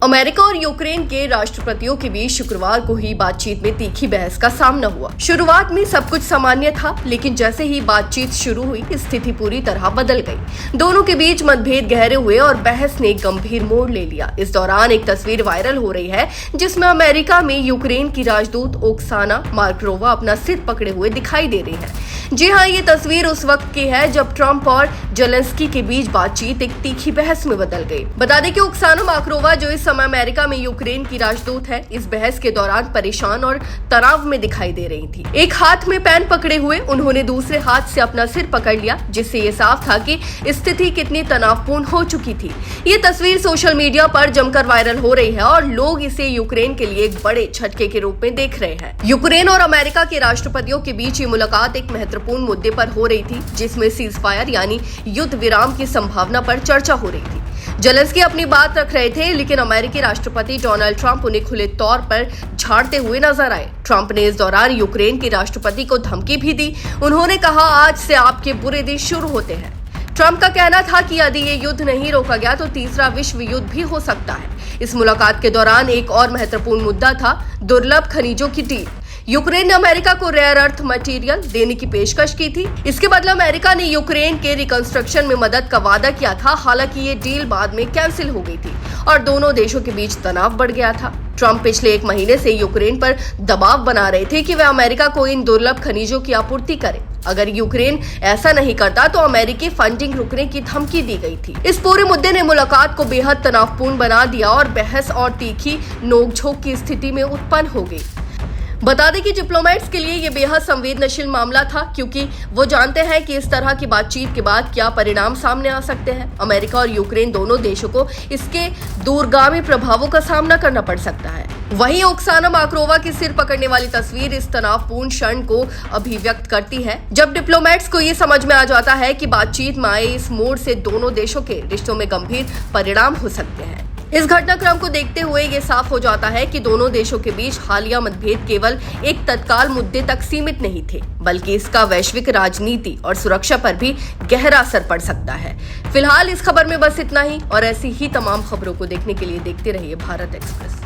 America और Ukraine के राष्ट्रपतियों के बीच शुक्रवार को ही बातचीत में तीखी बहस का सामना हुआ। शुरुआत में सब कुछ सामान्य था, लेकिन जैसे ही बातचीत शुरू हुई स्थिति पूरी तरह बदल गई। दोनों के बीच मतभेद गहरे हुए और बहस ने गंभीर मोड़ ले लिया। इस दौरान एक तस्वीर वायरल हो रही है जिसमें अमेरिका में यूक्रेन की राजदूत ओक्साना मार्कोवा अपना सिर पकड़े हुए दिखाई दे रही है। जी हाँ, ये तस्वीर उस वक्त की है जब ट्रंप और जेलेंस्की के बीच बातचीत एक तीखी बहस में बदल गई। बता दें कि ओक्साना मार्कोवा जो इस समय अमेरिका में यूक्रेन की राजदूत है, इस बहस के दौरान परेशान और तनाव में दिखाई दे रही थी। एक हाथ में पेन पकड़े हुए उन्होंने दूसरे हाथ से अपना सिर पकड़ लिया, जिससे ये साफ था कि स्थिति कितनी तनावपूर्ण हो चुकी थी। ये तस्वीर सोशल मीडिया पर जमकर वायरल हो रही है और लोग इसे यूक्रेन के लिए एक बड़े झटके के रूप में देख रहे हैं। यूक्रेन और अमेरिका के राष्ट्रपतियों के बीच ये मुलाकात एक महत्वपूर्ण मुद्दे पर हो रही थी, जिसमें सीजफायर यानी युद्ध विराम की संभावना पर चर्चा हो रही थी। जेलेंस्की अपनी बात रख रहे थे, लेकिन अमेरिकी राष्ट्रपति डोनाल्ड ट्रंप उन्हें खुले तौर पर झाड़ते हुए नजर आए। ट्रंप ने इस दौरान यूक्रेन के राष्ट्रपति को धमकी भी दी। उन्होंने कहा, आज से आपके बुरे दिन शुरू होते हैं। ट्रंप का कहना था कि यदि ये युद्ध नहीं रोका गया तो तीसरा विश्व युद्ध भी हो सकता है। इस मुलाकात के दौरान एक और महत्वपूर्ण मुद्दा था दुर्लभ खनिजों की डील। यूक्रेन ने अमेरिका को रेयर अर्थ मटेरियल देने की पेशकश की थी। इसके बदले अमेरिका ने यूक्रेन के रिकंस्ट्रक्शन में मदद का वादा किया था। हालांकि ये डील बाद में कैंसिल हो गई थी और दोनों देशों के बीच तनाव बढ़ गया था। ट्रंप पिछले एक महीने से यूक्रेन पर दबाव बना रहे थे कि वह अमेरिका को इन दुर्लभ खनिजों की आपूर्ति करे। अगर यूक्रेन ऐसा नहीं करता तो अमेरिकी फंडिंग रुकने की धमकी दी गई थी। इस पूरे मुद्दे ने मुलाकात को बेहद तनावपूर्ण बना दिया और बहस और तीखी नोकझोंक की स्थिति में उत्पन्न हो गई। बता दें कि डिप्लोमेट्स के लिए ये बेहद संवेदनशील मामला था, क्योंकि वो जानते हैं कि इस तरह की बातचीत के बाद क्या परिणाम सामने आ सकते हैं। अमेरिका और यूक्रेन दोनों देशों को इसके दूरगामी प्रभावों का सामना करना पड़ सकता है। वहीं ओक्साना मार्कोवा की सिर पकड़ने वाली तस्वीर इस तनावपूर्ण क्षण को अभिव्यक्त करती है, जब डिप्लोमेट्स को ये समझ में आ जाता है कि बातचीत में आए इस मोड़ से दोनों देशों के रिश्तों में गंभीर परिणाम हो सकते हैं। इस घटनाक्रम को देखते हुए ये साफ हो जाता है कि दोनों देशों के बीच हालिया मतभेद केवल एक तत्काल मुद्दे तक सीमित नहीं थे, बल्कि इसका वैश्विक राजनीति और सुरक्षा पर भी गहरा असर पड़ सकता है। फिलहाल इस खबर में बस इतना ही, और ऐसी ही तमाम खबरों को देखने के लिए देखते रहिए भारत एक्सप्रेस।